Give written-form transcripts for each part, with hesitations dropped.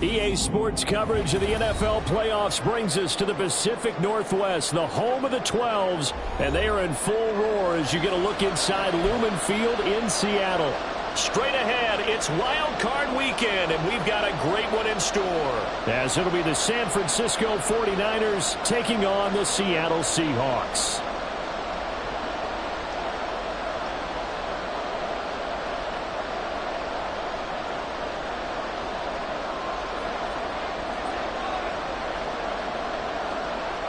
EA Sports coverage of the NFL playoffs brings us to the Pacific Northwest, the home of the 12s, and they are in full roar as you get a look inside Lumen Field in Seattle. Straight ahead, it's Wild Card Weekend, and we've got a great one in store, as it'll be the San Francisco 49ers taking on the Seattle Seahawks.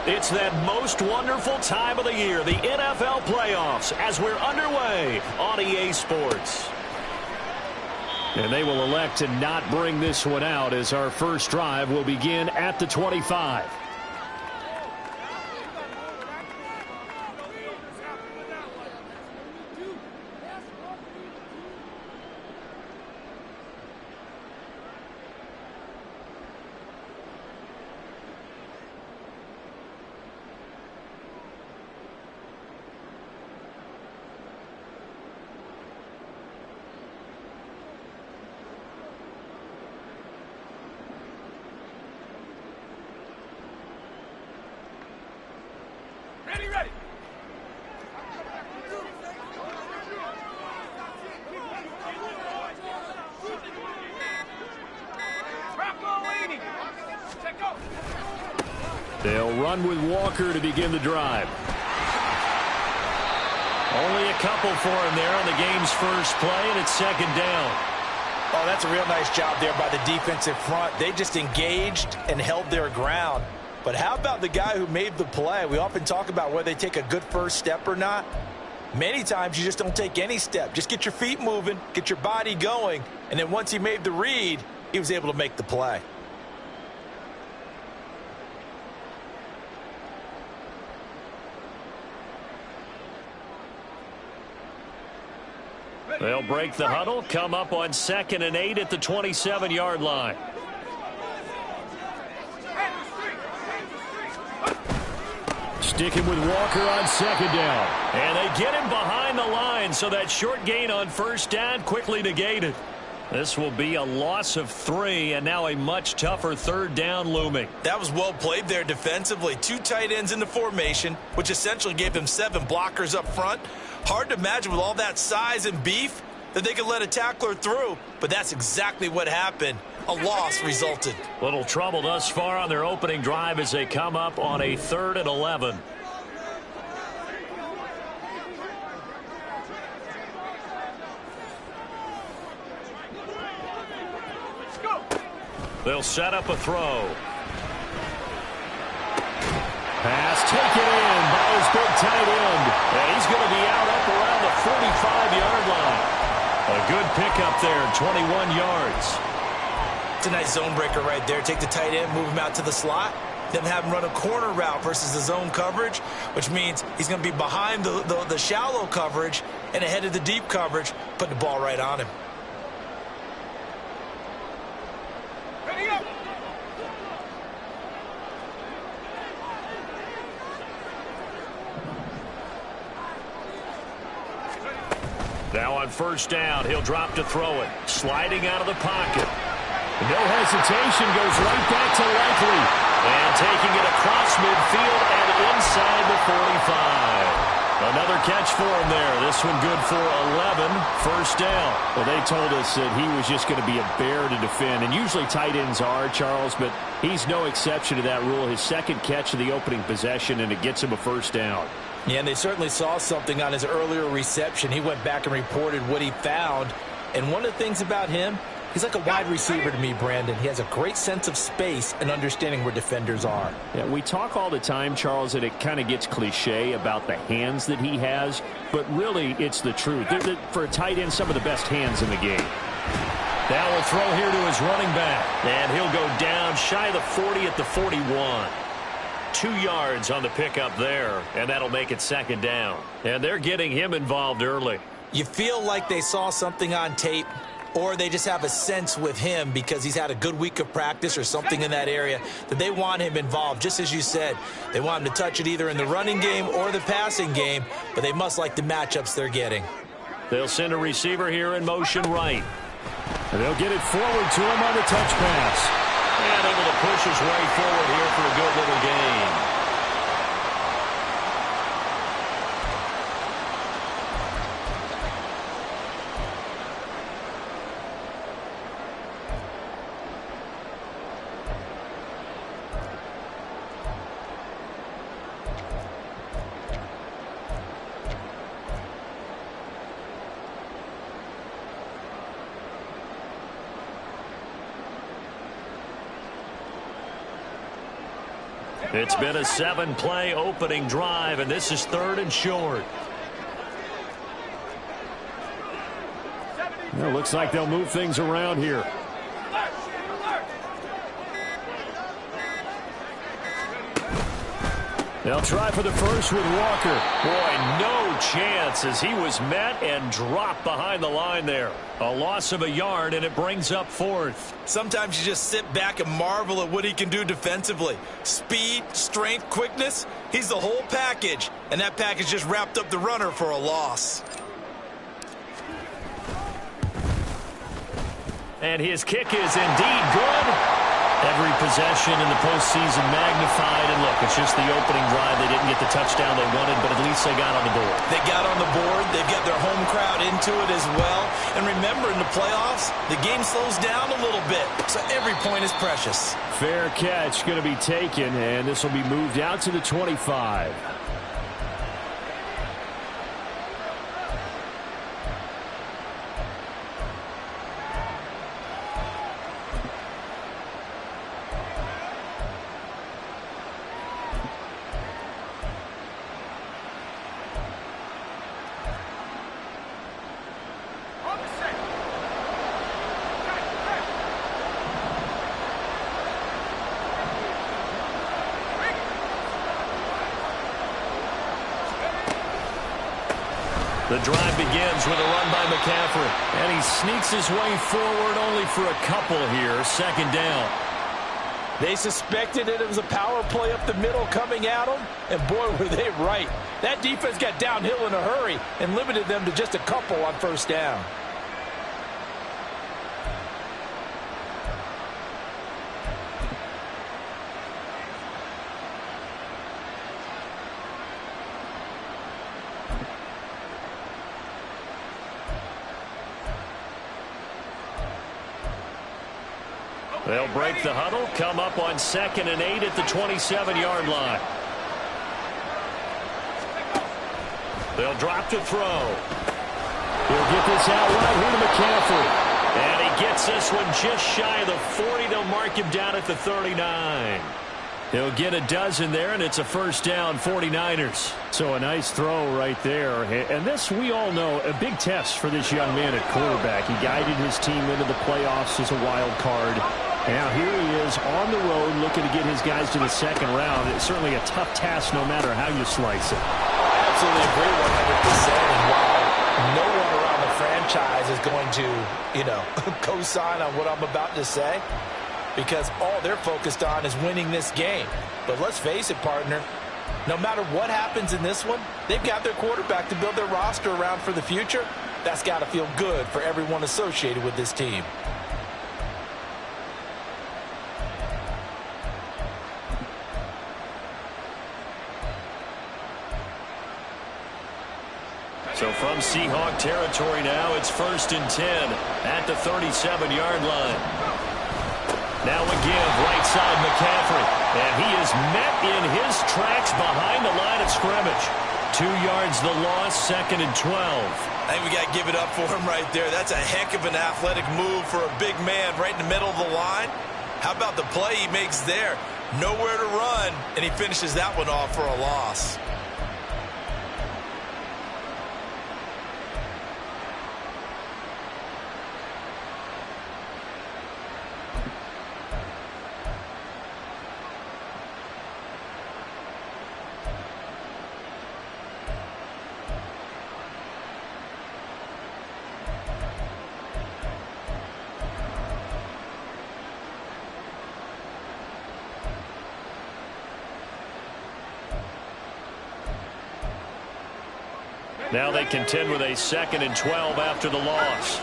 It's that most wonderful time of the year, the NFL playoffs, as we're underway on EA Sports. And they will elect to not bring this one out as our first drive will begin at the 25. They'll run with Walker to begin the drive. Only a couple for him there on the game's first play, and it's second down. Oh, that's a real nice job there by the defensive front. They just engaged and held their ground. But how about the guy who made the play? We often talk about whether they take a good first step or not. Many times you just don't take any step. Just get your feet moving, get your body going, and then once he made the read, he was able to make the play. They'll break the huddle, come up on 2nd and 8 at the 27-yard line. Sticking with Walker on second down. And they get him behind the line, so that short gain on first down quickly negated. This will be a loss of 3, and now a much tougher third down looming. That was well played there defensively. 2 tight ends in the formation, which essentially gave them 7 blockers up front. Hard to imagine with all that size and beef that they could let a tackler through, but that's exactly what happened. A loss resulted. Little trouble thus far on their opening drive as they come up on a 3rd and 11. They'll set up a throw. Pass taken in by his big tight end. And he's going to be out up around the 45-yard line. A good pickup there, 21 yards. It's a nice zone breaker right there. Take the tight end, move him out to the slot, then have him run a corner route versus the zone coverage, which means he's going to be behind the shallow coverage and ahead of the deep coverage, putting the ball right on him. on first down. He'll drop to throw it. Sliding out of the pocket. No hesitation, goes right back to Likely. And taking it across midfield and inside the 45. Another catch for him there. This one good for 11. First down. Well, they told us that he was just going to be a bear to defend. And usually tight ends are, Charles, but he's no exception to that rule. His second catch of the opening possession, and it gets him a first down. Yeah, and they certainly saw something on his earlier reception. He went back and reported what he found. And one of the things about him, he's like a wide receiver to me, Brandon. He has a great sense of space and understanding where defenders are. Yeah, we talk all the time, Charles, and it kind of gets cliche about the hands that he has, but really it's the truth. For a tight end, some of the best hands in the game. That will throw here to his running back, and he'll go down shy of the 40 at the 41. 2 yards on the pickup there, and that'll make it second down. And they're getting him involved early. You feel like they saw something on tape, or they just have a sense with him because he's had a good week of practice or something in that area that they want him involved. Just as you said, they want him to touch it either in the running game or the passing game, but they must like the matchups they're getting. They'll send a receiver here in motion right. And they'll get it forward to him on the touch pass. And able to push his way forward here for a good little gain. It's been a 7-play opening drive, and this is 3rd and short. Well, looks like they'll move things around here. They'll try for the first with Walker. Boy, no chance as he was met and dropped behind the line there. A loss of a yard, and it brings up 4th. Sometimes you just sit back and marvel at what he can do defensively. Speed, strength, quickness, he's the whole package. And that package just wrapped up the runner for a loss. And his kick is indeed good. Every possession in the postseason magnified. And look, it's just the opening drive. They didn't get the touchdown they wanted, but at least they got on the board. They got on the board. They've got their home crowd into it as well. And remember, in the playoffs, the game slows down a little bit. So every point is precious. Fair catch going to be taken, and this will be moved out to the 25. The drive begins with a run by McCaffrey. And he sneaks his way forward only for a couple here. 2nd down. They suspected it was a power play up the middle coming at them. And boy, were they right. That defense got downhill in a hurry and limited them to just a couple on first down. They'll break the huddle, come up on 2nd and 8 at the 27-yard line. They'll drop to throw. He'll get this out right here to McCaffrey. And he gets this one just shy of the 40. They'll mark him down at the 39. He'll get a dozen there, and it's a first down, 49ers. So a nice throw right there. And this, we all know, a big test for this young man at quarterback. He guided his team into the playoffs as a wild card. And now here he is on the road looking to get his guys to the 2nd round. It's certainly a tough task no matter how you slice it. I absolutely agree 100%. And while no one around the franchise is going to, co-sign on what I'm about to say, because all they're focused on is winning this game. But let's face it, partner, no matter what happens in this one, they've got their quarterback to build their roster around for the future. That's got to feel good for everyone associated with this team. So from Seahawk territory now, it's 1st and 10 at the 37-yard line. Now a give, right side McCaffrey. And he is met in his tracks behind the line of scrimmage. 2 yards the loss, 2nd and 12. I think we got to give it up for him right there. That's a heck of an athletic move for a big man right in the middle of the line. How about the play he makes there? Nowhere to run, and he finishes that one off for a loss. Now they contend with a 2nd and 12 after the loss.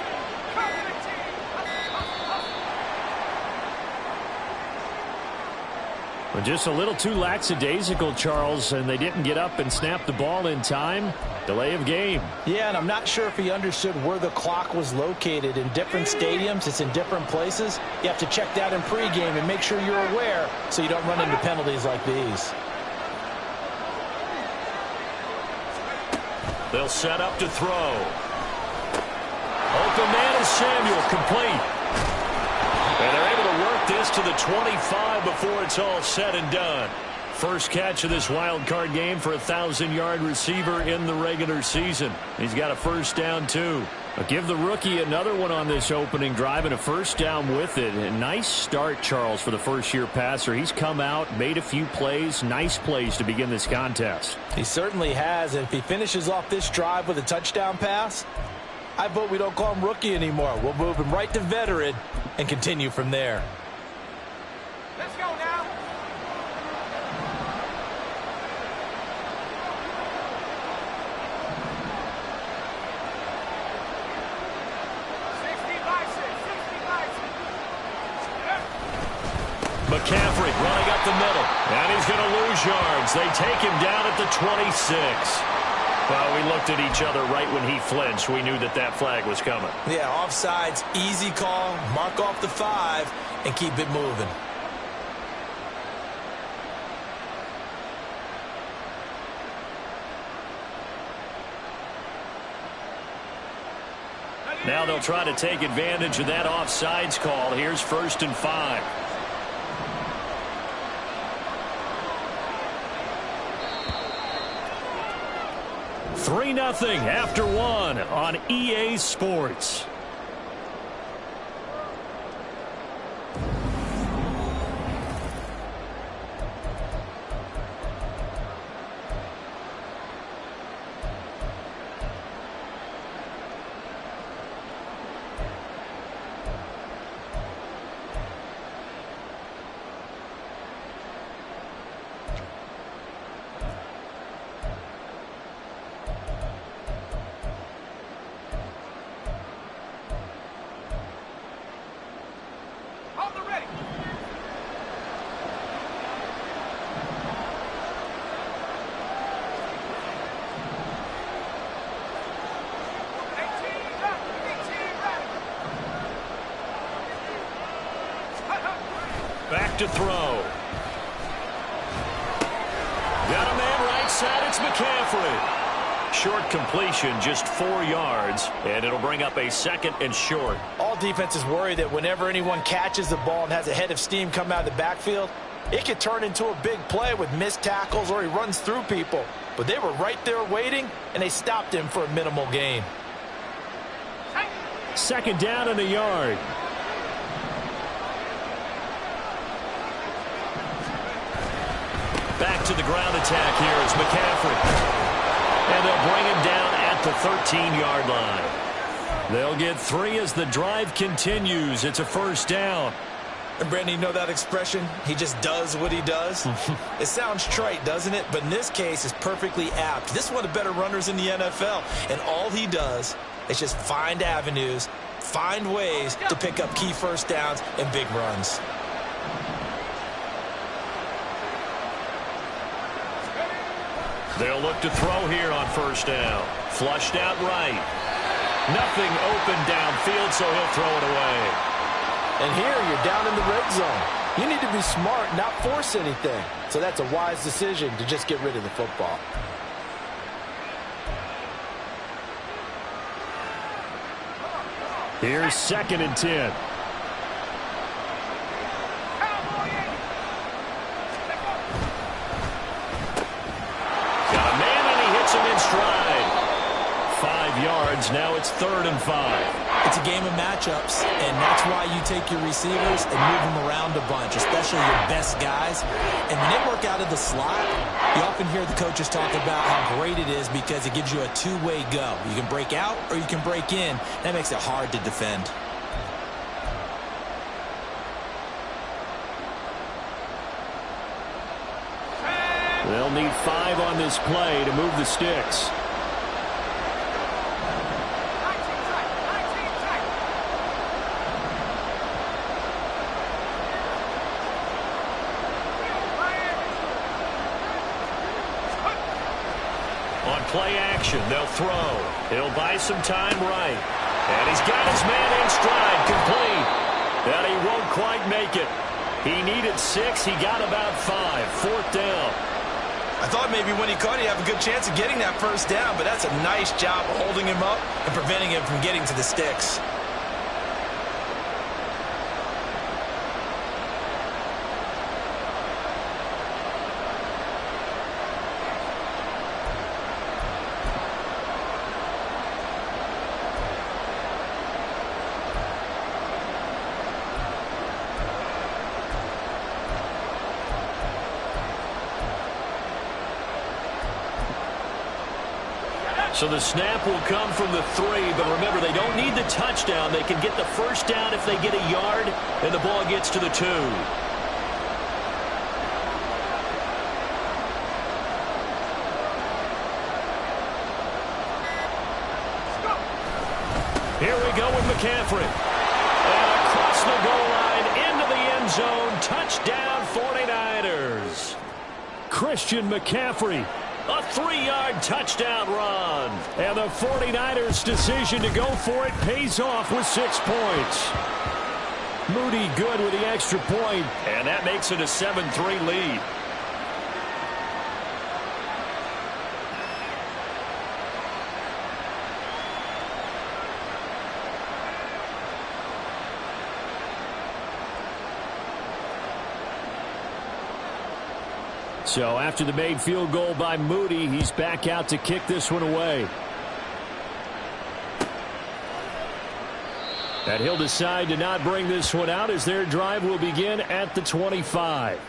Well, just a little too lackadaisical, Charles, and they didn't get up and snap the ball in time. Delay of game. Yeah, and I'm not sure if he understood where the clock was located. In different stadiums, it's in different places. You have to check that in pregame and make sure you're aware so you don't run into penalties like these. They'll set up to throw. Open man is Samuel, complete. And they're able to work this to the 25 before it's all said and done. First catch of this wild card game for a 1,000-yard receiver in the regular season. He's got a first down, too. I'll give the rookie another one on this opening drive and a first down with it. A nice start, Charles, for the first-year passer. He's come out, made a few plays, nice plays to begin this contest. He certainly has, and if he finishes off this drive with a touchdown pass, I vote we don't call him rookie anymore. We'll move him right to veteran and continue from there. Let's go now. McCaffrey running up the middle, and he's going to lose yards. They take him down at the 26. Well, we looked at each other right when he flinched. We knew that that flag was coming. Yeah, offsides, easy call, mark off the 5, and keep it moving. Now they'll try to take advantage of that offsides call. Here's 1st and 5. Three 3-0 after one on EA Sports. Back to throw. Got a man right side. It's McCaffrey. Short completion, just 4 yards, and it'll bring up a 2nd and short. All defenses worry that whenever anyone catches the ball and has a head of steam come out of the backfield, it could turn into a big play with missed tackles or he runs through people. But they were right there waiting, and they stopped him for a minimal gain. 2nd down and a yard. Back to the ground attack here is McCaffrey. And they'll bring him down at the 13-yard line. They'll get 3 as the drive continues. It's a first down. And Brandon, you know that expression? He just does what he does? It sounds trite, doesn't it? But in this case, it's perfectly apt. This is one of the better runners in the NFL. And all he does It's just find avenues, find ways to pick up key first downs and big runs. They'll look to throw here on first down. Flushed out right. Nothing open downfield, so he'll throw it away. And here you're down in the red zone. You need to be smart, not force anything. So that's a wise decision to just get rid of the football. Here's 2nd and 10. Got a man, and he hits him in stride. 5 yards. Now it's 3rd and 5. It's a game of matchups, and that's why you take your receivers and move them around a bunch, especially your best guys. And when they work out of the slot, you often hear the coaches talk about how great it is because it gives you a two-way go. You can break out or you can break in. That makes it hard to defend. They'll need 5 on this play to move the sticks. On play action, they'll throw. He'll buy some time right. And he's got his man in stride, complete. And he won't quite make it. He needed 6. He got about 5. 4th down. I thought maybe when he caught it, he'd have a good chance of getting that first down, but that's a nice job of holding him up and preventing him from getting to the sticks. So the snap will come from the 3, but remember, they don't need the touchdown. They can get the first down if they get a yard, and the ball gets to the 2. Here we go with McCaffrey. And across the goal line, into the end zone, touchdown 49ers. Christian McCaffrey. A 3-yard touchdown run. And the 49ers' decision to go for it pays off with 6 points. Moody good with the extra point, and that makes it a 7-3 lead. So after the made field goal by Moody, he's back out to kick this one away. And he'll decide to not bring this one out as their drive will begin at the 25.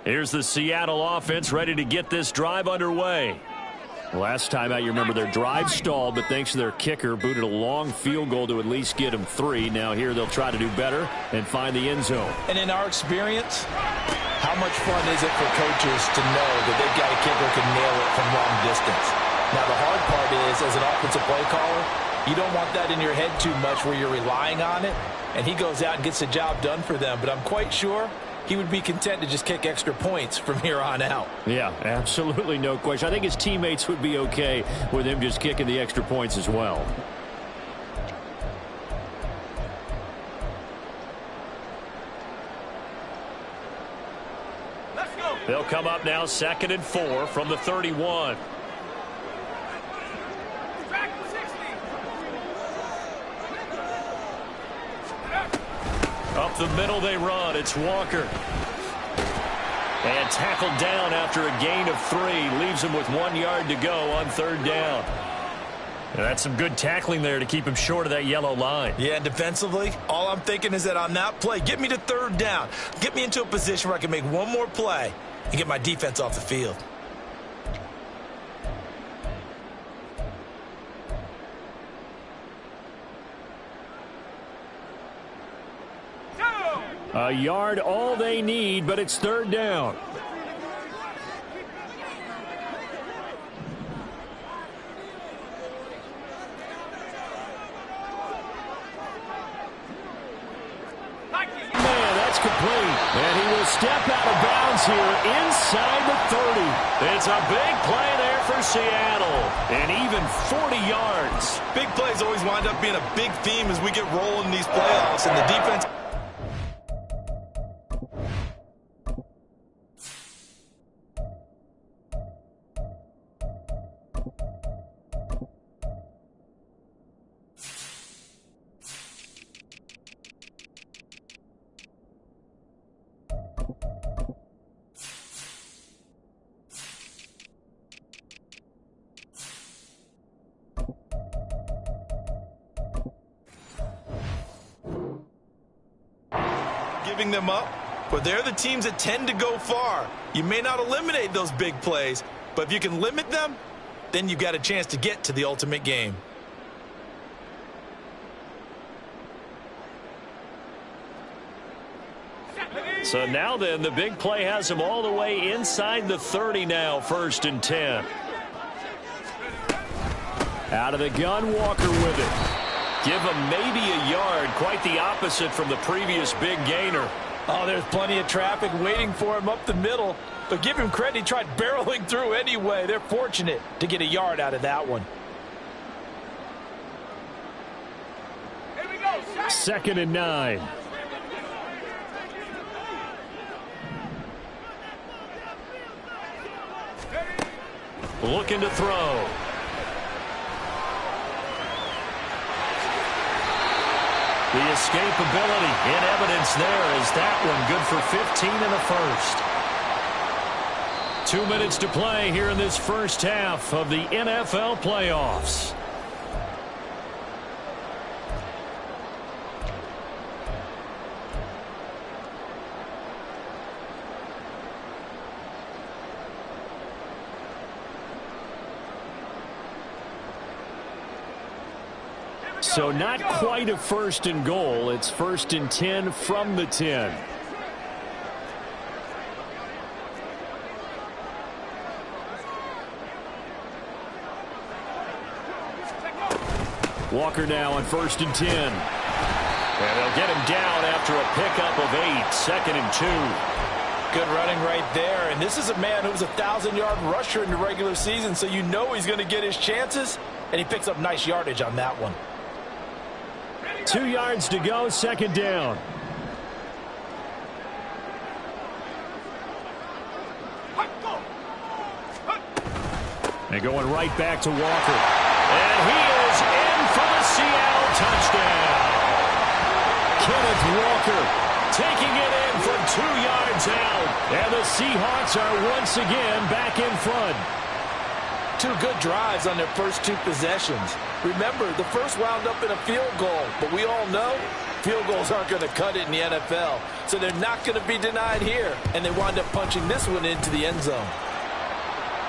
Here's the Seattle offense ready to get this drive underway. Last time out, you remember their drive stalled, but thanks to their kicker, booted a long field goal to at least get them 3. Now here they'll try to do better and find the end zone. And in our experience, how much fun is it for coaches to know that they've got a kicker who can nail it from long distance? Now the hard part is, as an offensive play caller, you don't want that in your head too much where you're relying on it, and he goes out and gets the job done for them. But I'm quite sure he would be content to just kick extra points from here on out. Yeah, absolutely no question. I think his teammates would be okay with him just kicking the extra points as well. Let's go. They'll come up now 2nd and 4 from the 31. Track 60. Up the middle they run. It's Walker. And tackled down after a gain of 3. Leaves him with 1 yard to go on 3rd down. And that's some good tackling there to keep him short of that yellow line. Yeah, and defensively, all I'm thinking is that on that play, get me to third down. Get me into a position where I can make one more play and get my defense off the field. A yard all they need, but it's third down. Man, that's complete. And he will step out of bounds here inside the 30. It's a big play there for Seattle. And even 40 yards. Big plays always wind up being a big theme as we get rolling in these playoffs, and the defense... giving them up, but they're the teams that tend to go far. You may not eliminate those big plays, but if you can limit them, then you've got a chance to get to the ultimate game. So now then, the big play has him all the way inside the 30 now, 1st and 10. Out of the gun, Walker with it. Give him maybe a yard, quite the opposite from the previous big gainer. Oh, there's plenty of traffic waiting for him up the middle, but give him credit, he tried barreling through anyway. They're fortunate to get a yard out of that one. Here we go. 2nd and 9. Looking to throw. The escapability in evidence there is that one good for 15 in the 1st. 2 minutes to play here in this first half of the NFL playoffs. So not quite a 1st and goal. It's 1st and 10 from the 10. Walker now on 1st and 10. And they'll get him down after a pickup of 8. 2nd and 2. Good running right there. And this is a man who was a 1,000-yard rusher in the regular season, so you know he's going to get his chances, and he picks up nice yardage on that one. 2 yards to go, 2nd down. And going right back to Walker. And he is in for the Seattle touchdown. Kenneth Walker taking it in from 2 yards out. And the Seahawks are once again back in front. 2 good drives on their first 2 possessions. Remember, the first wound up in a field goal, but we all know field goals aren't going to cut it in the NFL, so they're not going to be denied here, and they wind up punching this one into the end zone.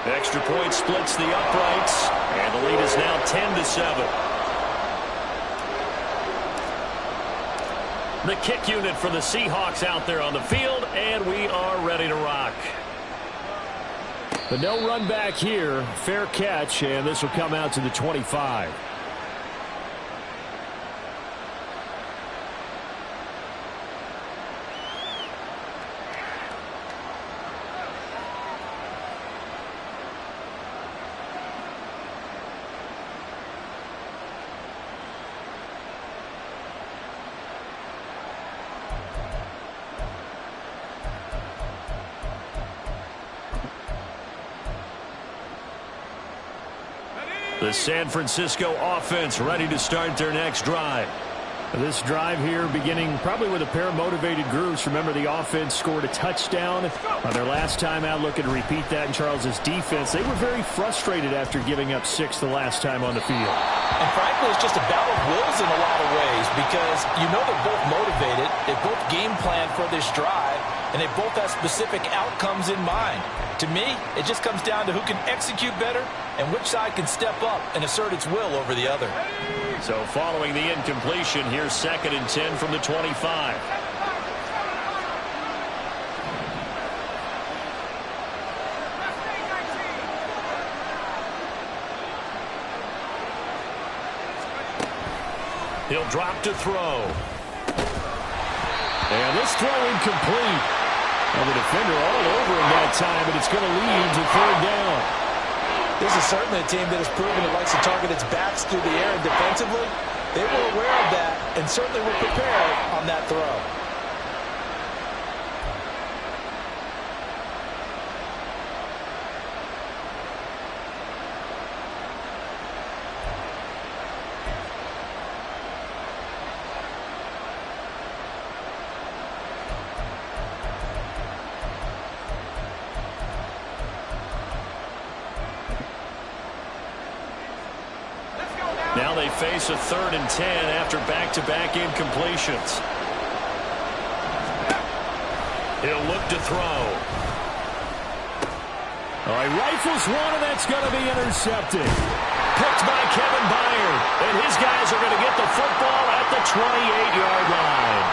Extra point splits the uprights, and the lead is now 10-7. The kick unit for the Seahawks out there on the field, and we are ready to rock. But no run back here. Fair catch, and this will come out to the 25. The San Francisco offense ready to start their next drive. This drive here beginning probably with a pair of motivated groups. Remember, the offense scored a touchdown on their last time out. Looking to repeat that in Charles's defense. They were very frustrated after giving up 6 the last time on the field. And frankly, it's just a battle of wills in a lot of ways because you know they're both motivated. They both game plan for this drive, and they both have specific outcomes in mind. To me, it just comes down to who can execute better and which side can step up and assert its will over the other. So following the incompletion, here's 2nd and 10 from the 25. He'll drop to throw. And this throw incomplete. And the defender all over him that time, but it's going to lead to 3rd down. This is certainly a team that has proven it likes to target its backs through the air and defensively. They were aware of that and certainly were prepared on that throw. Now they face a 3rd and 10 after back-to-back incompletions. He'll look to throw. All right, rifles one, and that's going to be intercepted. Picked by Kevin Byard, and his guys are going to get the football at the 28-yard line.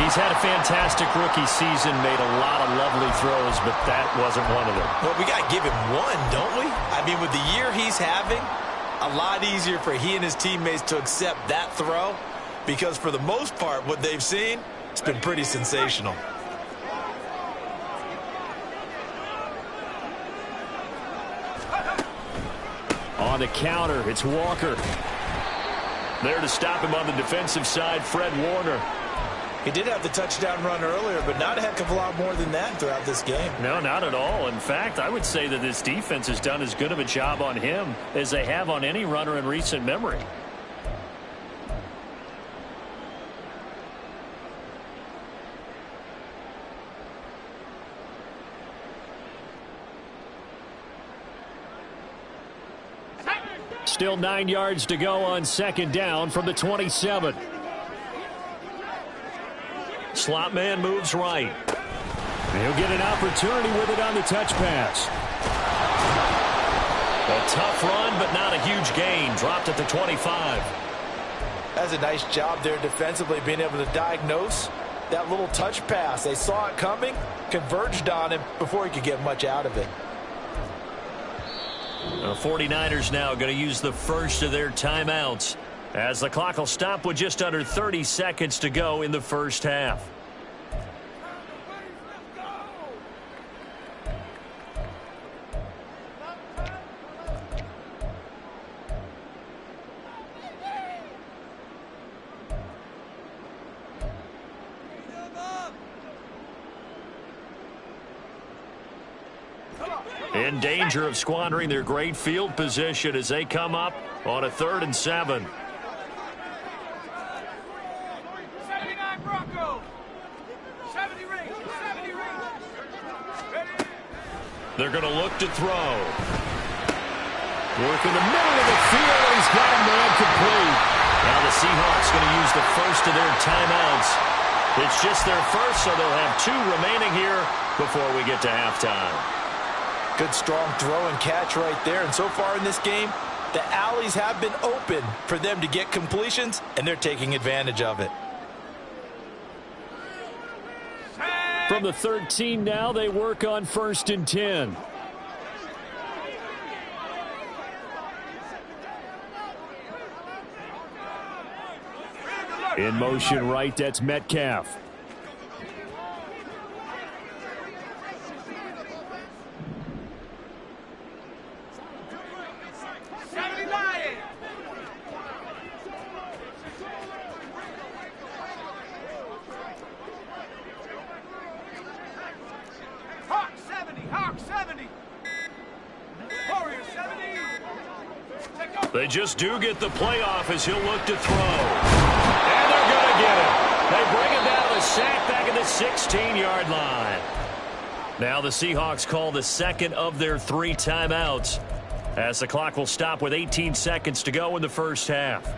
He's had a fantastic rookie season, made a lot of lovely throws, but that wasn't one of them. Well, we got to give him one, don't we? I mean, with the year he's having, a lot easier for he and his teammates to accept that throw because for the most part, what they've seen, it's been pretty sensational. On the counter, it's Walker. There to stop him on the defensive side, Fred Warner. He did have the touchdown run earlier, but not a heck of a lot more than that throughout this game. No, not at all. In fact, I would say that this defense has done as good of a job on him as they have on any runner in recent memory. Still 9 yards to go on 2nd down from the 27. Slot man moves right. He'll get an opportunity with it on the touch pass. A tough run, but not a huge gain. Dropped at the 25. That's a nice job there defensively, being able to diagnose that little touch pass. They saw it coming, converged on him before he could get much out of it. The 49ers now going to use the first of their timeouts as the clock will stop with just under 30 seconds to go in the first half. In danger of squandering their great field position as they come up on a 3rd and 7. 79 Broncos. 70 rings. 70 rings. Ready? They're going to look to throw. Work in the middle of the field, and he's got him man complete. Now the Seahawks going to use the first of their timeouts. It's just their first, so they'll have 2 remaining here before we get to halftime. Good strong throw and catch right there. And so far in this game, the alleys have been open for them to get completions, and they're taking advantage of it. From the 13 now, they work on 1st and 10. In motion right, that's Metcalf. They just do get the playoff as he'll look to throw. get it. They bring it down to the sack back at the 16-yard line. Now the Seahawks call the second of their 3 timeouts, as the clock will stop with 18 seconds to go in the first half.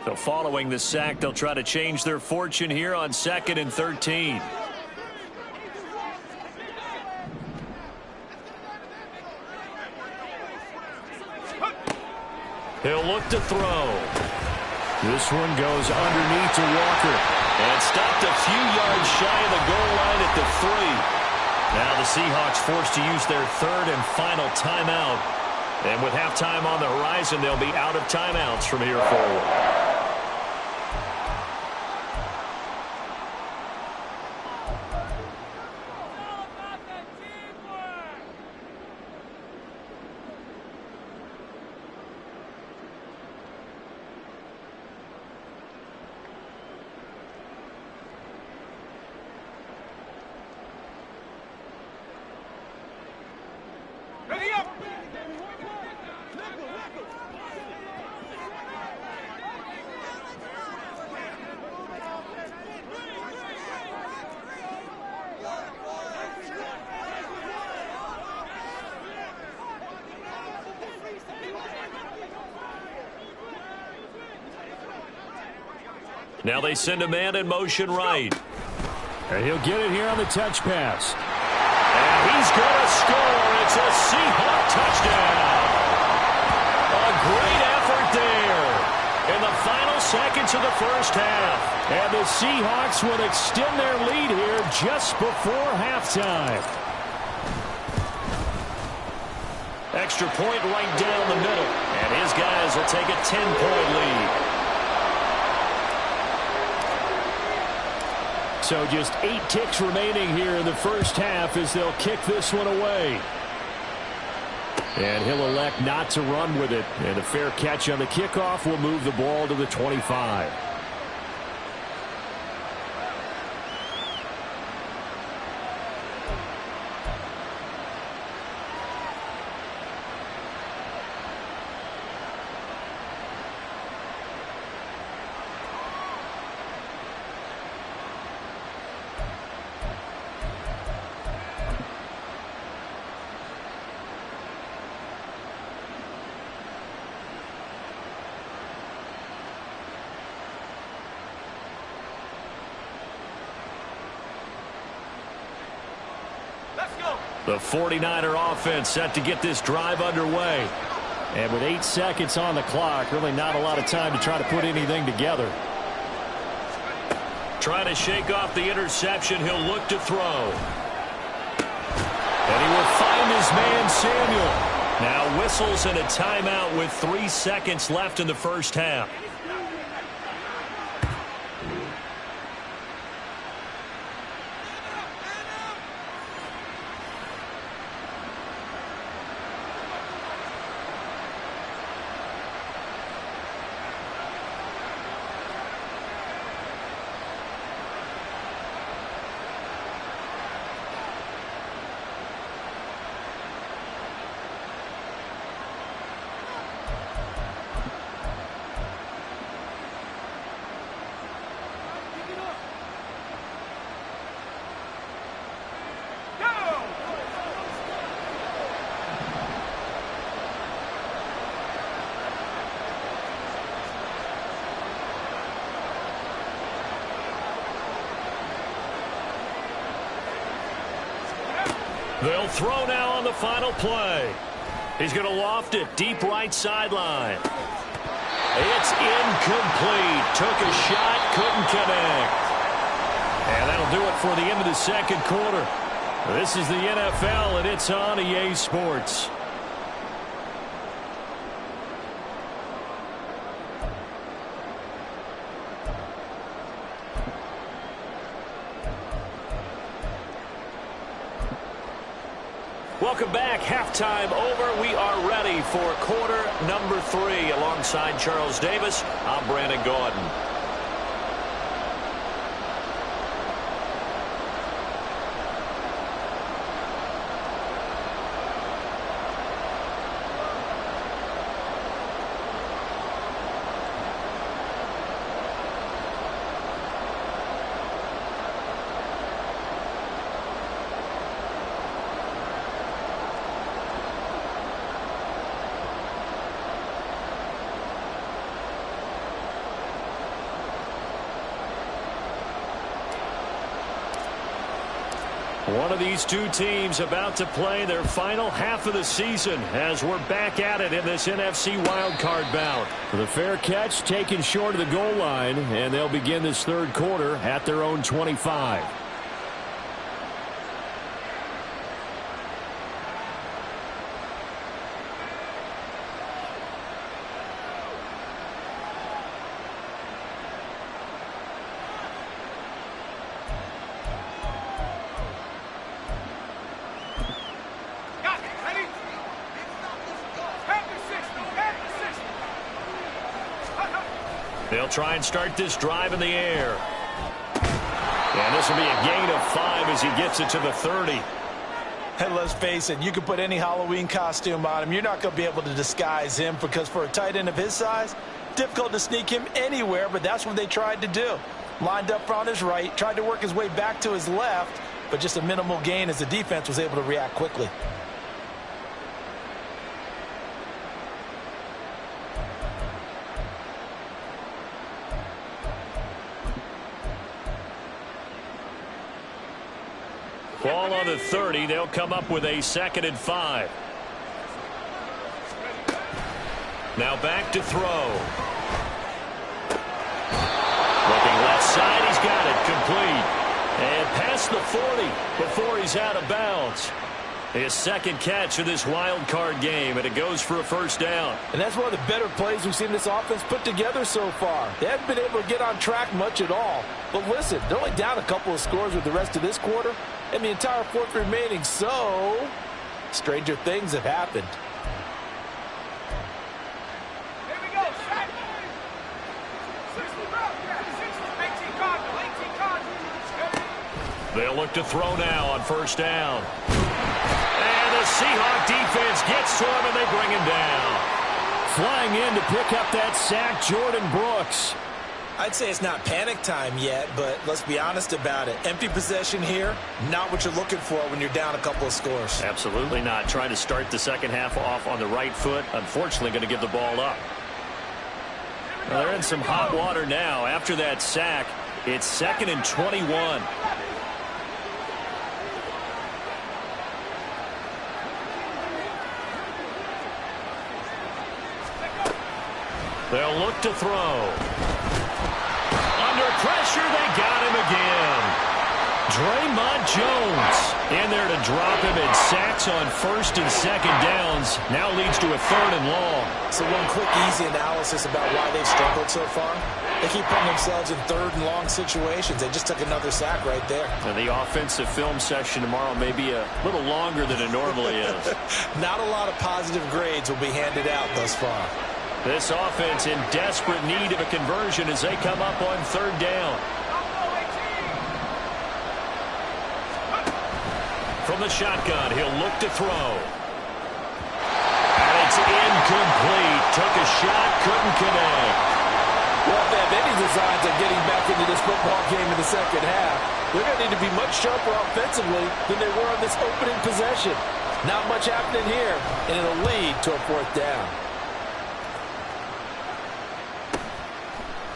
So following the sack, they'll try to change their fortune here on 2nd and 13. He'll look to throw. This one goes underneath to Walker. And stopped a few yards shy of the goal line at the 3. Now the Seahawks forced to use their 3rd and final timeout. And with halftime on the horizon, they'll be out of timeouts from here forward. Now they send a man in motion right. And he'll get it here on the touch pass. And he's going to score. It's a Seahawk touchdown. A great effort there in the final seconds of the first half. And the Seahawks will extend their lead here just before halftime. Extra point right down the middle. And his guys will take a 10-point lead. So just 8 ticks remaining here in the first half as they'll kick this one away. And he'll elect not to run with it. And a fair catch on the kickoff will move the ball to the 25. The 49er offense set to get this drive underway. And with 8 seconds on the clock, really not a lot of time to try to put anything together. Trying to shake off the interception, he'll look to throw. And he will find his man, Samuel. Now whistles and a timeout with 3 seconds left in the first half. They'll throw now on the final play. He's going to loft it deep right sideline. It's incomplete. Took a shot, couldn't connect. And that'll do it for the end of the second quarter. This is the NFL, and it's on EA Sports. Welcome back. Halftime over. We are ready for quarter number 3. Alongside Charles Davis, I'm Brandon Gaudin. One of these two teams about to play their final half of the season as we're back at it in this NFC wildcard bout. The fair catch taken short of the goal line, and they'll begin this third quarter at their own 25. They'll try and start this drive in the air. And this will be a gain of 5 as he gets it to the 30. And let's face it, you can put any Halloween costume on him. You're not going to be able to disguise him because for a tight end of his size, difficult to sneak him anywhere, but that's what they tried to do. Lined up on his right, tried to work his way back to his left, but just a minimal gain as the defense was able to react quickly. Ball on the 30. They'll come up with a 2nd and 5. Now back to throw. Looking left side. He's got it. Complete. And past the 40 before he's out of bounds. His 2nd catch of this wild card game, and it goes for a first down. And that's one of the better plays we've seen this offense put together so far. They haven't been able to get on track much at all. But listen, they're only down a couple of scores with the rest of this quarter and the entire 4th remaining, so stranger things have happened. Here we go, set. 60 18 Cardinals. They'll look to throw now on first down. And the Seahawk defense gets to him, and they bring him down. Flying in to pick up that sack, Jordan Brooks. I'd say it's not panic time yet, but let's be honest about it. Empty possession here, not what you're looking for when you're down a couple of scores. Absolutely not. Trying to start the second half off on the right foot. Unfortunately, going to give the ball up. Well, they're in some hot water now. After that sack, it's 2nd and 21. They'll look to throw. Under pressure, they got him again. Draymond Jones in there to drop him, and sacks on 1st and 2nd downs. Now leads to a 3rd and long. So one quick, easy analysis about why they've struggled so far. They keep putting themselves in 3rd and long situations. They just took another sack right there. And the offensive film session tomorrow may be a little longer than it normally is. Not a lot of positive grades will be handed out thus far. This offense in desperate need of a conversion as they come up on 3rd down. From the shotgun, he'll look to throw. And it's incomplete. Took a shot, couldn't connect. Well, if they have any designs of getting back into this football game in the second half, they're going to need to be much sharper offensively than they were on this opening possession. Not much happening here, and it'll lead to a 4th down.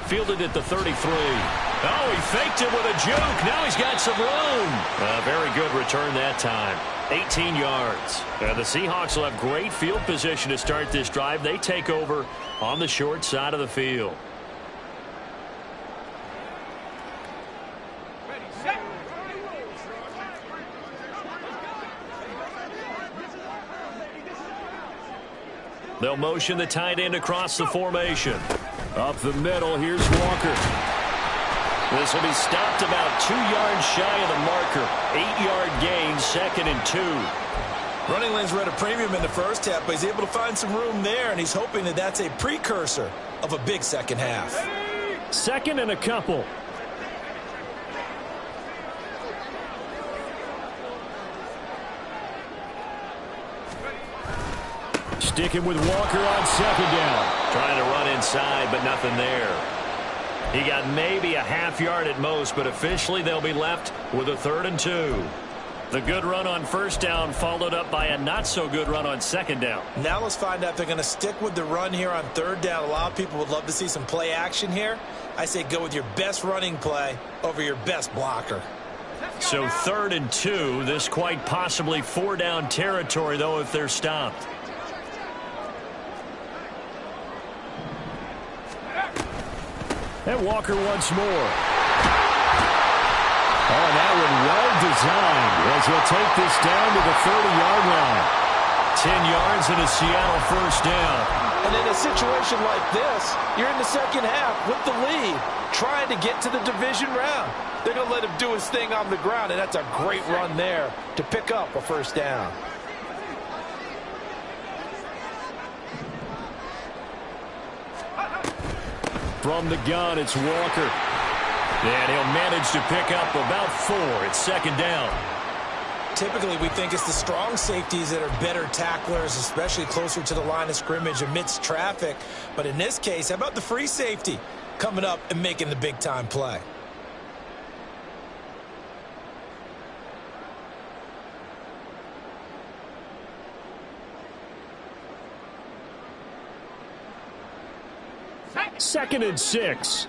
Fielded at the 33. Oh, he faked it with a juke. Now he's got some room. Very good return that time. 18 yards. The Seahawks will have great field position to start this drive. They take over on the short side of the field. Ready, set. They'll motion the tight end across the formation. Up the middle, here's Walker. This will be stopped about 2 yards shy of the marker. 8-yard gain, 2nd and 2. Running lanes were at a premium in the first half, but he's able to find some room there, and he's hoping that that's a precursor of a big second half. Second and a couple. Sticking with Walker on second down. Trying to run inside, but nothing there. He got maybe a half yard at most, but officially they'll be left with a 3rd and 2. The good run on first down followed up by a not-so-good run on second down. Now let's find out if they're going to stick with the run here on 3rd down. A lot of people would love to see some play action here. I say go with your best running play over your best blocker. So 3rd and 2. This quite possibly 4-down territory, though, if they're stopped. And Walker once more. Oh, that one well designed as he'll take this down to the 30-yard line. 10 yards and a Seattle first down. And in a situation like this, you're in the second half with the lead, trying to get to the division round. They're going to let him do his thing on the ground, and that's a great run there to pick up a first down. From the gun, it's Walker. And he'll manage to pick up about 4. It's second down. Typically, we think it's the strong safeties that are better tacklers, especially closer to the line of scrimmage amidst traffic. But in this case, how about the free safety coming up and making the big-time play? Second and 6.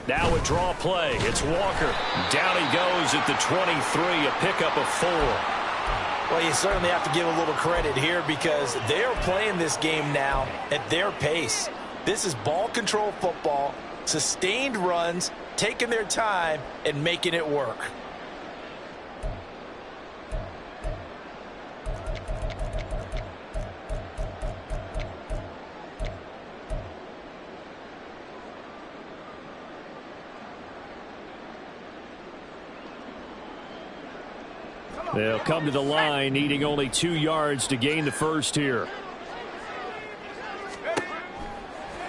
Now a draw play. It's Walker. Down he goes at the 23, a pickup of 4. Well, you certainly have to give a little credit here because they're playing this game now at their pace. This is ball control football, sustained runs, taking their time, and making it work. They'll come to the line, needing only 2 yards to gain the first here.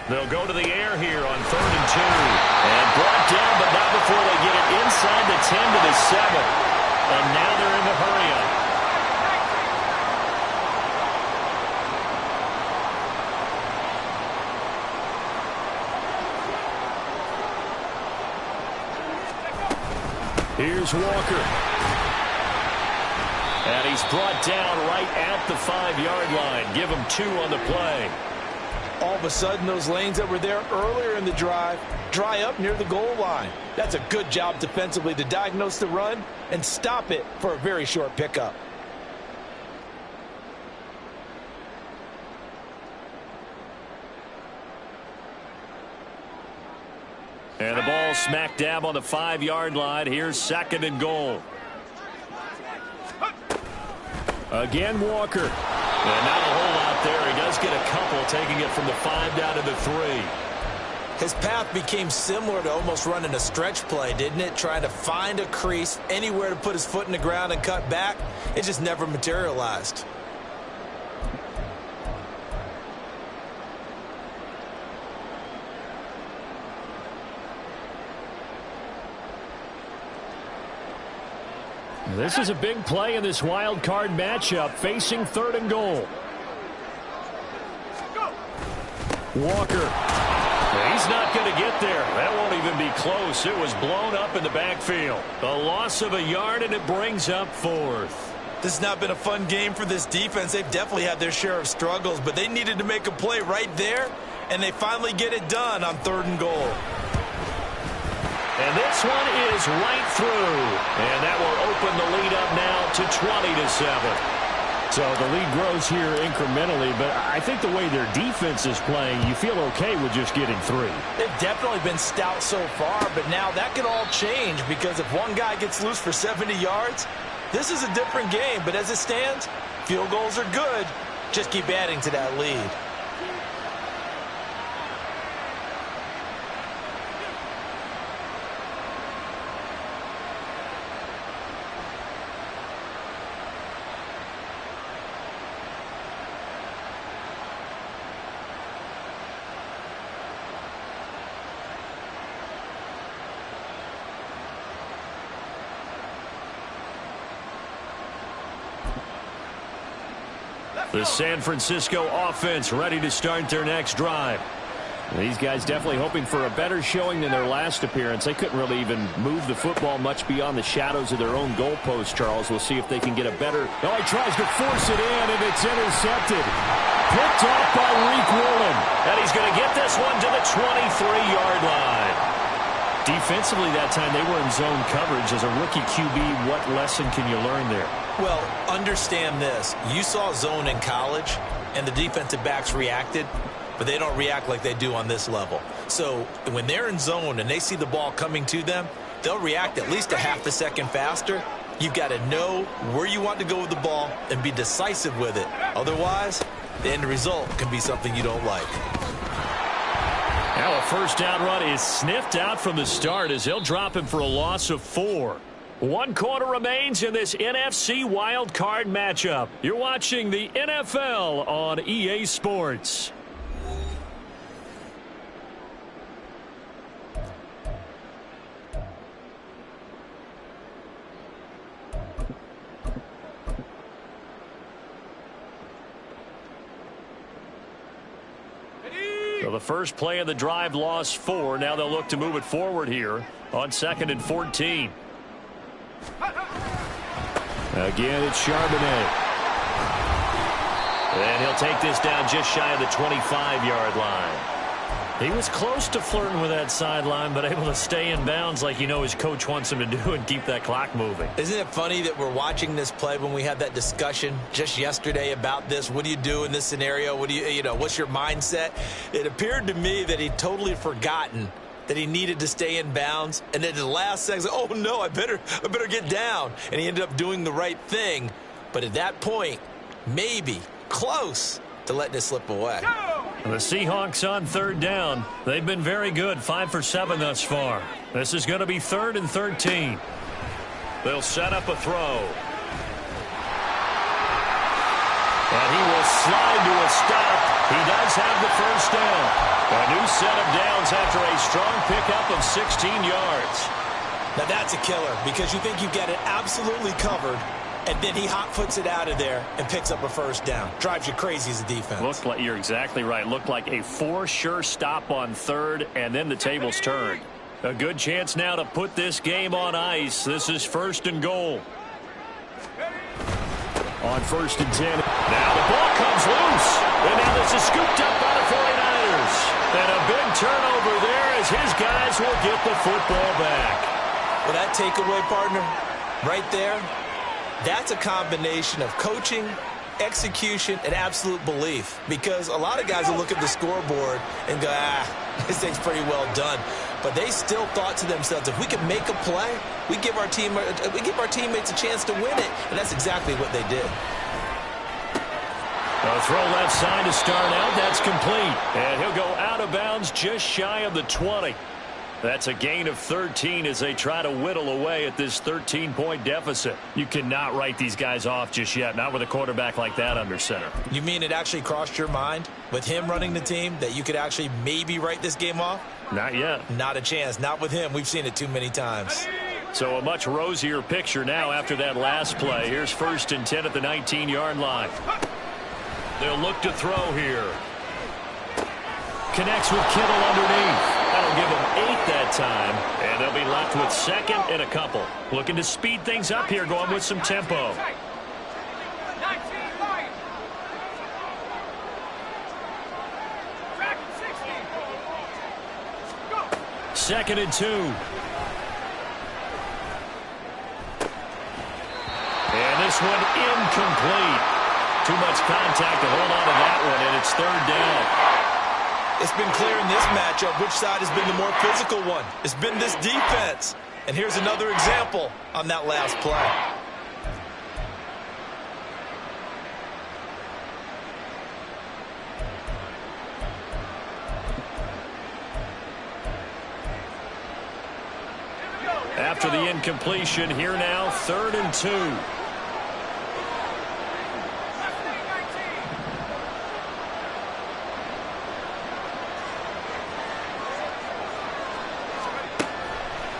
They'll go to the air here on 3rd and 2. And brought down, but not before they get it inside the 10 to the 7. And now they're in the hurry-up. Here's Walker. And he's brought down right at the 5-yard line. Give him 2 on the play. All of a sudden, those lanes that were there earlier in the drive dry up near the goal line. That's a good job defensively to diagnose the run and stop it for a very short pickup. And the ball smack dab on the 5-yard line. Here's 2nd and goal. Again, Walker. And not a whole lot there. He does get a couple, taking it from the 5 down to the 3. His path became similar to almost running a stretch play, didn't it? Trying to find a crease, anywhere to put his foot in the ground and cut back. It just never materialized. This is a big play in this wild card matchup, facing 3rd and goal. Walker. He's not going to get there. That won't even be close. It was blown up in the backfield. A loss of a yard, and it brings up 4th. This has not been a fun game for this defense. They've definitely had their share of struggles, but they needed to make a play right there, and they finally get it done on 3rd and goal. And this one is right through. And that will open the lead up now to 20-7. So the lead grows here incrementally, but I think the way their defense is playing, you feel okay with just getting 3. They've definitely been stout so far, but now that can all change because if one guy gets loose for 70 yards, this is a different game. But as it stands, field goals are good. Just keep adding to that lead. The San Francisco offense ready to start their next drive. These guys definitely hoping for a better showing than their last appearance. They couldn't really even move the football much beyond the shadows of their own goalpost, Charles. We'll see if they can get a better... Oh, he tries to force it in, and it's intercepted. Picked off by Reek Woolen. And he's going to get this one to the 23-yard line. Defensively that time, they were in zone coverage. As a rookie QB, what lesson can you learn there? Well, understand this. You saw zone in college, and the defensive backs reacted, but they don't react like they do on this level. So when they're in zone and they see the ball coming to them, they'll react at least a half a second faster. You've got to know where you want to go with the ball and be decisive with it. Otherwise, the end result can be something you don't like. Now a first down run is sniffed out from the start as they'll drop him for a loss of 4. 1 quarter remains in this NFC wild card matchup. You're watching the NFL on EA Sports. So the first play of the drive lost 4. Now they'll look to move it forward here on 2nd and 14. Again, it's Charbonnet. And he'll take this down just shy of the 25-yard line. He was close to flirting with that sideline, but able to stay in bounds like his coach wants him to do and keep that clock moving. Isn't it funny that we're watching this play when we had that discussion just yesterday about this? What do you do in this scenario? What do what's your mindset? It appeared to me that he'd totally forgotten that he needed to stay in bounds, and then the last second, oh no, I better get down. And he ended up doing the right thing. But at that point, maybe close to letting it slip away. The Seahawks on 3rd down. They've been very good, 5 for 7 thus far. This is going to be 3rd and 13. They'll set up a throw. And he will slide to a stop. He does have the first down. A new set of downs after a strong pickup of 16 yards. Now that's a killer because you think you've got it absolutely covered, and then he hot-foots it out of there and picks up a first down. Drives you crazy as a defense. Looked like, you're exactly right. Looked like a for-sure stop on 3rd, and then the tables turned. A good chance now to put this game on ice. This is 1st and goal. On 1st and 10. Now the ball comes loose. And now this is scooped up by the 49ers. And a big turnover there as his guys will get the football back. Well, that takeaway, partner, right there, that's a combination of coaching, execution, and absolute belief. Because a lot of guys will look at the scoreboard and go, this thing's pretty well done. But they still thought to themselves, if we can make a play, we give our teammates a chance to win it. And that's exactly what they did. A throw left side to start out. That's complete. And he'll go out of bounds just shy of the 20. That's a gain of 13 as they try to whittle away at this 13-point deficit. You cannot write these guys off just yet, not with a quarterback like that under center. You mean it actually crossed your mind with him running the team that you could actually maybe write this game off? Not yet. Not a chance. Not with him. We've seen it too many times. So a much rosier picture now after that last play. Here's 1st and 10 at the 19-yard line. They'll look to throw here. Connects with Kittle underneath. That'll give them 8 that time. And they'll be left with 2nd and a couple. Looking to speed things up here, going with some tempo. 2nd and 2. And this one incomplete. Too much contact to hold on to that one, and it's 3rd down. It's been clear in this matchup which side has been the more physical one. It's been this defense. And here's another example on that last play. After the incompletion, here now, 3rd and 2.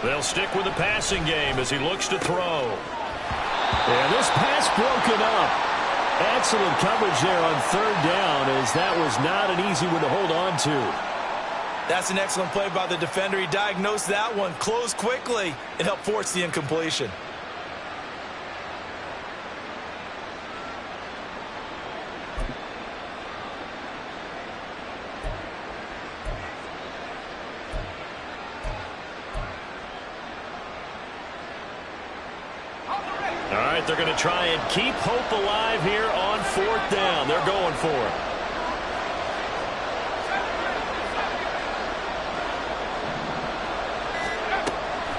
They'll stick with the passing game as he looks to throw. And this pass broken up. Excellent coverage there on third down, as that was not an easy one to hold on to. That's an excellent play by the defender. He diagnosed that one, closed quickly, and helped force the incompletion. All right, they're going to try and keep hope alive here on fourth down. They're going for it.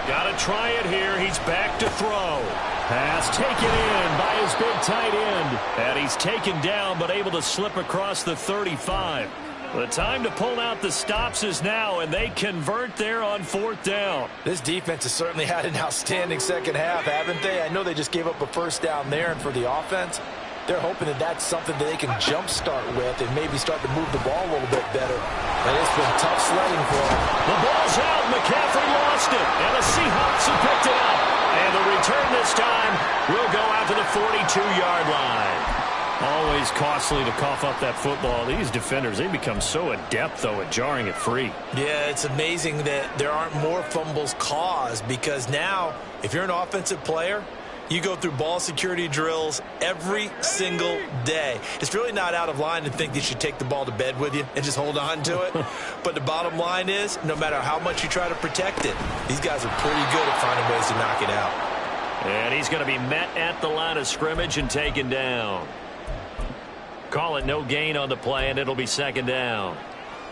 Got to try it here. He's back to throw. Pass taken in by his big tight end. And he's taken down but able to slip across the 35. The time to pull out the stops is now, and they convert there on fourth down. This defense has certainly had an outstanding second half, haven't they? I know they just gave up a first down there, and for the offense, they're hoping that that's something that they can jumpstart with and maybe start to move the ball a little bit better. And it's been tough sledding for them. The ball's out. McCaffrey lost it, and the Seahawks have picked it up. And the return this time will go out to the 42-yard line. Always costly to cough up that football. These defenders, they become so adept, though, at jarring it free. Yeah, it's amazing that there aren't more fumbles caused, because now, if you're an offensive player, you go through ball security drills every single day. It's really not out of line to think that you should take the ball to bed with you and just hold on to it. But the bottom line is, no matter how much you try to protect it, these guys are pretty good at finding ways to knock it out. And he's going to be met at the line of scrimmage and taken down. Call it no gain on the play, and it'll be second down.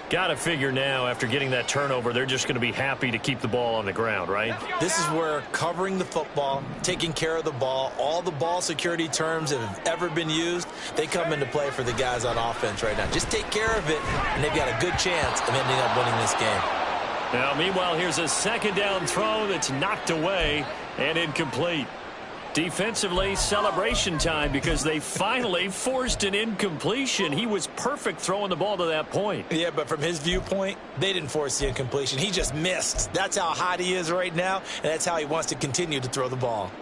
Got to figure now, after getting that turnover, they're just going to be happy to keep the ball on the ground, right? This is where covering the football, taking care of the ball, all the ball security terms that have ever been used, they come into play for the guys on offense right now. Just take care of it, and they've got a good chance of ending up winning this game. Now, meanwhile, here's a second down throw that's knocked away and incomplete. Defensively, celebration time, because they finally forced an incompletion. He was perfect throwing the ball to that point. Yeah, but from his viewpoint, they didn't force the incompletion. He just missed. That's how hot he is right now, and that's how he wants to continue to throw the ball.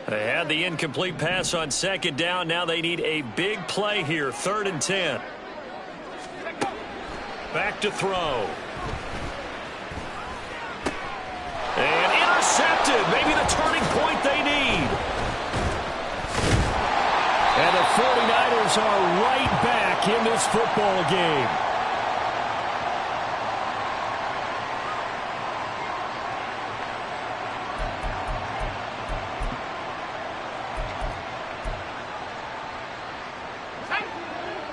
They had the incomplete pass on second down. Now they need a big play here. 3rd and 10. Back to throw. And intercepted. Maybe the turning point they need. And the 49ers are right back in this football game.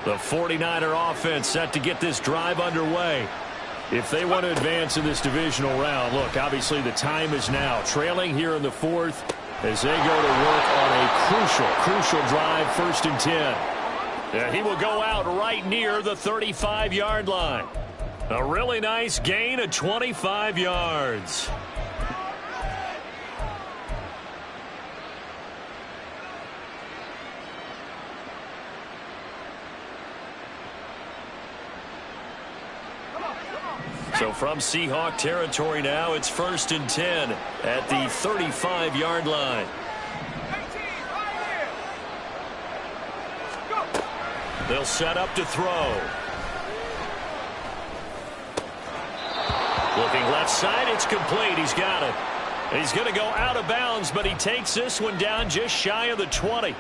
The 49er offense set to get this drive underway. If they want to advance in this divisional round, look, obviously the time is now. Trailing here in the 4th as they go to work on a crucial drive, 1st and 10. And he will go out right near the 35-yard line. A really nice gain of 25 yards. So from Seahawk territory now, it's 1st and 10 at the 35-yard line. They'll set up to throw. Looking left side, it's complete. He's got it. He's going to go out of bounds, but he takes this one down just shy of the 20.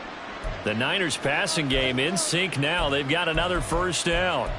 The Niners passing game in sync now. They've got another first down.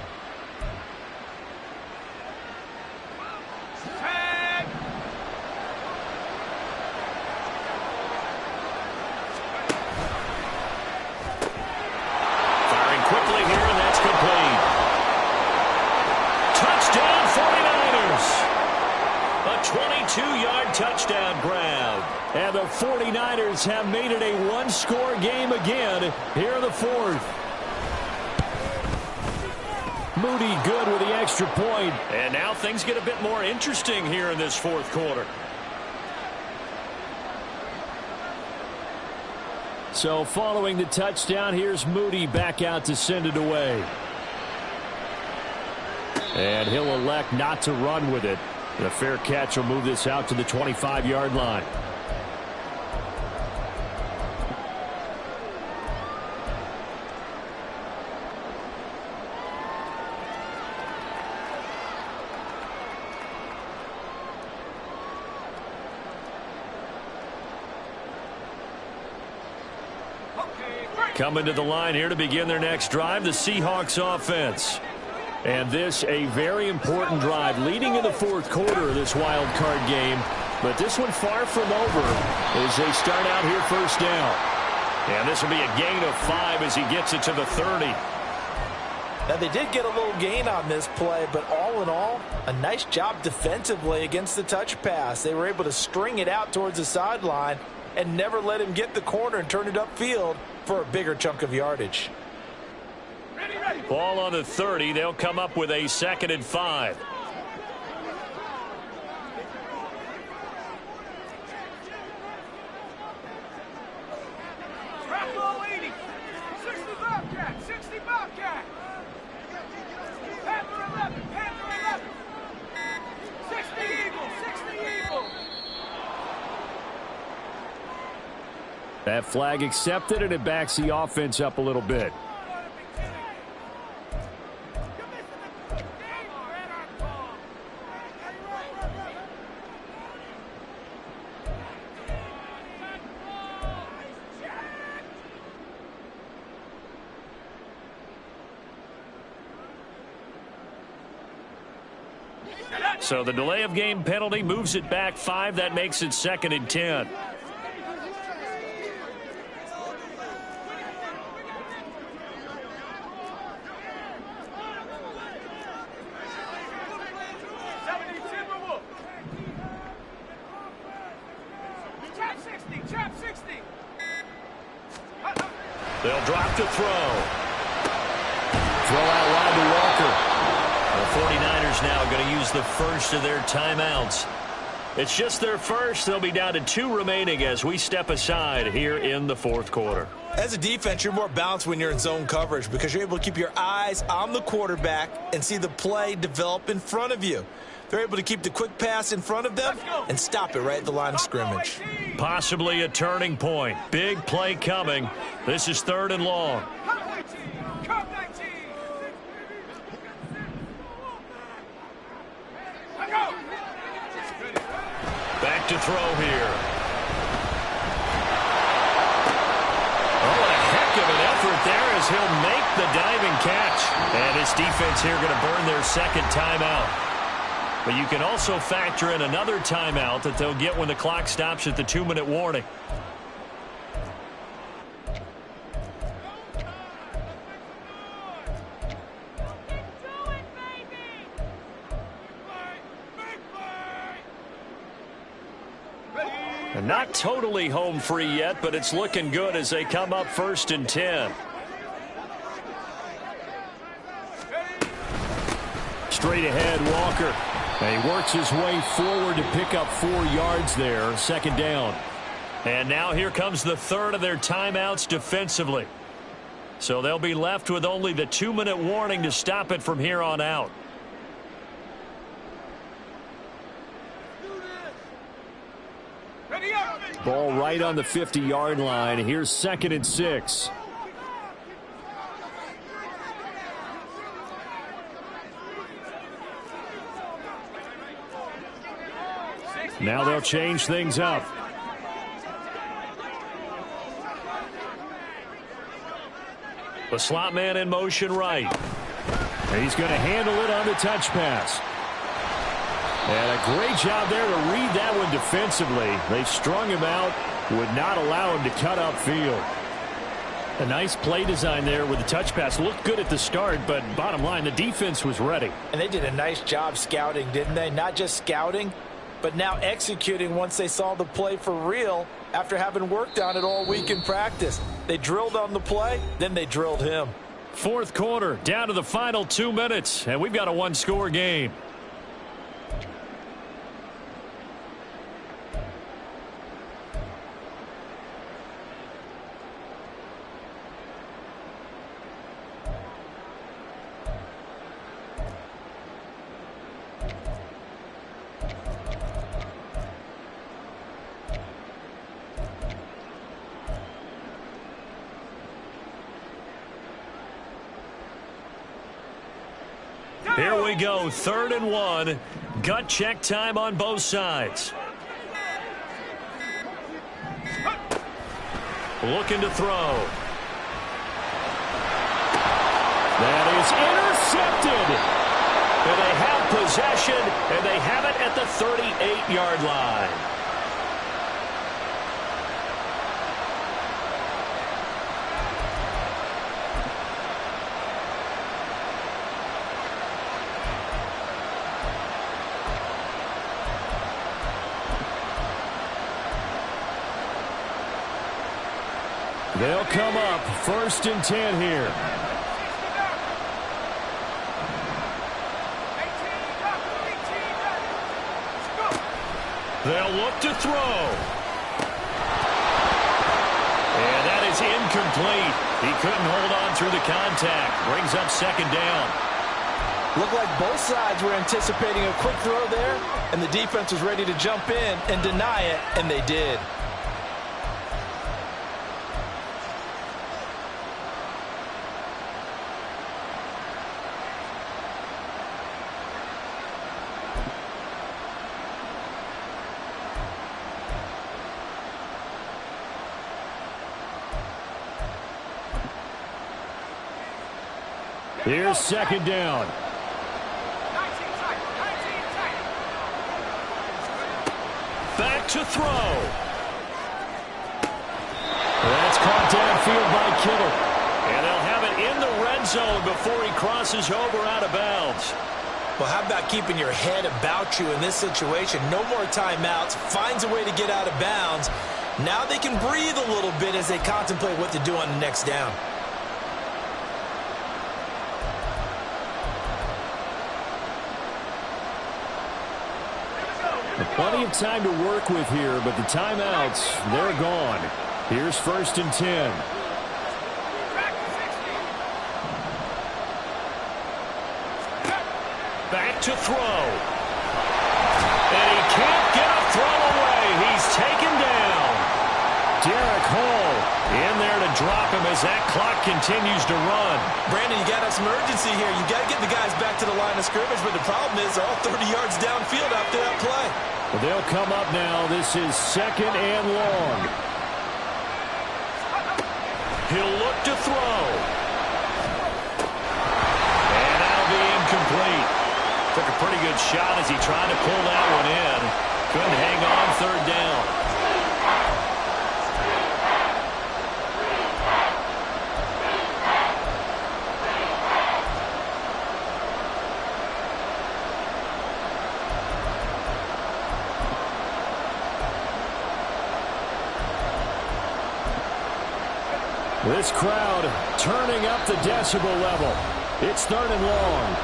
Touchdown grab. And the 49ers have made it a one-score game again here in the 4th. Moody good with the extra point. And now things get a bit more interesting here in this 4th quarter. So following the touchdown, here's Moody back out to send it away. And he'll elect not to run with it. And a fair catch will move this out to the 25-yard line. Coming to the line here to begin their next drive, the Seahawks offense. And this a very important drive leading in the fourth quarter of this wild card game. But this one far from over as they start out here first down. And this will be a gain of 5 as he gets it to the 30. Now, they did get a little gain on this play, but all in all, a nice job defensively against the touch pass. They were able to string it out towards the sideline and never let him get the corner and turn it upfield for a bigger chunk of yardage. Ball on the 30. They'll come up with a 2nd and 5. That flag accepted, and it backs the offense up a little bit. So the delay of game penalty moves it back 5. That makes it 2nd and 10. They'll drop to throw. Throw out wide to Walker. The 49ers now going to use the first of their timeouts. It's just their first. They'll be down to 2 remaining as we step aside here in the fourth quarter. As a defense, you're more balanced when you're in zone coverage because you're able to keep your eyes on the quarterback and see the play develop in front of you. They're able to keep the quick pass in front of them and stop it right at the line of scrimmage. Possibly a turning point. Big play coming. This is 3rd and long. Back to throw here. Oh, and a heck of an effort there as he'll make the diving catch. And his defense here going to burn their 2nd timeout. But you can also factor in another timeout that they'll get when the clock stops at the 2-minute warning. And not totally home free yet, but it's looking good as they come up 1st and 10. Straight ahead, Walker. And he works his way forward to pick up 4 yards there, 2nd down. And now here comes the 3rd of their timeouts defensively. So they'll be left with only the 2-minute warning to stop it from here on out. Ball right on the 50-yard line. Here's 2nd and 6. Now they'll change things up. The slot man in motion right. And he's going to handle it on the touch pass. And a great job there to read that one defensively. They strung him out, would not allow him to cut upfield. A nice play design there with the touch pass. Looked good at the start, but bottom line, the defense was ready. And they did a nice job scouting, didn't they? Not just scouting, but now executing once they saw the play for real after having worked on it all week in practice. They drilled on the play, then they drilled him. Fourth quarter, down to the final 2 minutes, and we've got a 1-score game. Here we go, 3rd and 1. Gut check time on both sides. Looking to throw. That is intercepted. And they have possession, and they have it at the 38-yard line. They'll come up 1st and 10 here. They'll look to throw. And that is incomplete. He couldn't hold on through the contact. Brings up 2nd down. Looked like both sides were anticipating a quick throw there, and the defense was ready to jump in and deny it, and they did. Here's 2nd down. Back to throw. That's caught downfield by Kittle. And they'll have it in the red zone before he crosses over out of bounds. Well, how about keeping your head about you in this situation? No more timeouts. Finds a way to get out of bounds. Now they can breathe a little bit as they contemplate what to do on the next down. Plenty of time to work with here, but the timeouts, they're gone. Here's 1st and 10. Back to throw. And he can't get a throw away. He's taken down. Derek Hall in there to drop him as that clock continues to run. Brandon, you got to have some urgency here. You got to get the guys back to the line of scrimmage, but the problem is they're all 30 yards downfield after that play. Well, they'll come up now. This is 2nd and long. He'll look to throw. And that'll be incomplete. Took a pretty good shot as he tried to pull that one in. Couldn't hang on 3rd down. This crowd turning up the decibel level. It's 3rd and long.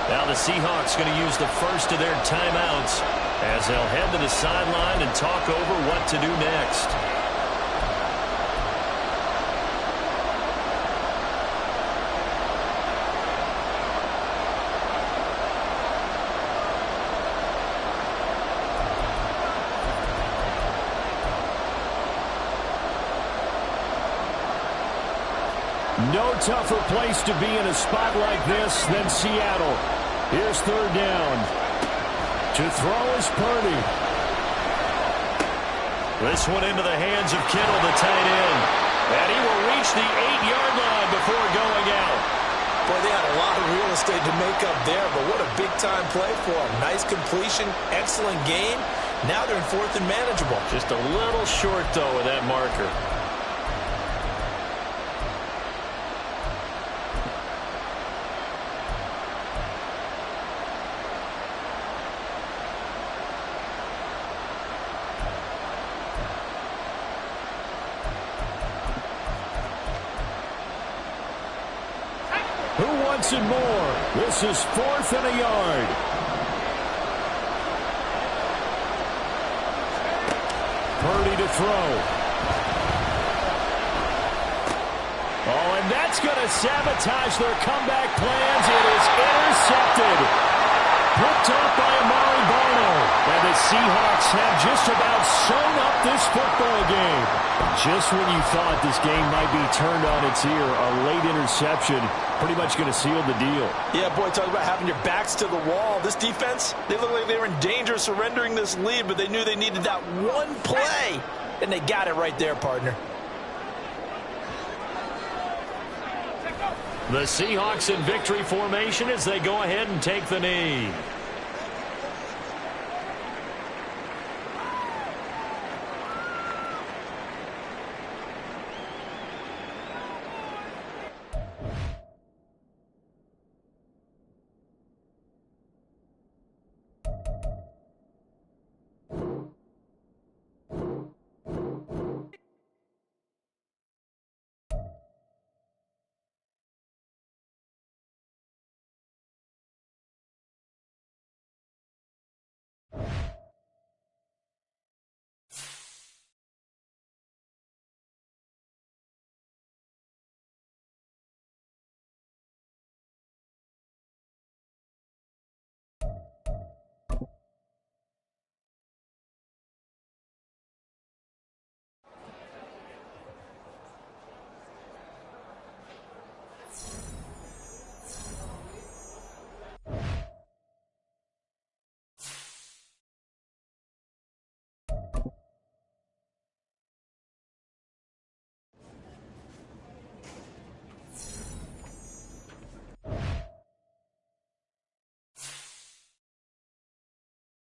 Now the Seahawks going to use the first of their timeouts as they'll head to the sideline and talk over what to do next. No tougher place to be in a spot like this than Seattle. Here's 3rd down. To throw is Purdy. This one into the hands of Kittle, the tight end. And he will reach the 8-yard line before going out. Boy, they had a lot of real estate to make up there, but what a big-time play for them. Nice completion, excellent game. Now they're in 4th and manageable. Just a little short, though, with that marker. Who wants it more? This is 4th and a yard. Purdy to throw. Oh, and that's going to sabotage their comeback plans. It is intercepted. Picked off by Amari Barno. And the Seahawks have just about sewn up this football game. Just when you thought this game might be turned on its ear, a late interception pretty much going to seal the deal. Yeah, boy, talk about having your backs to the wall. This defense, they look like they were in danger of surrendering this lead, but they knew they needed that one play, and they got it right there, partner. The Seahawks in victory formation as they go ahead and take the knee.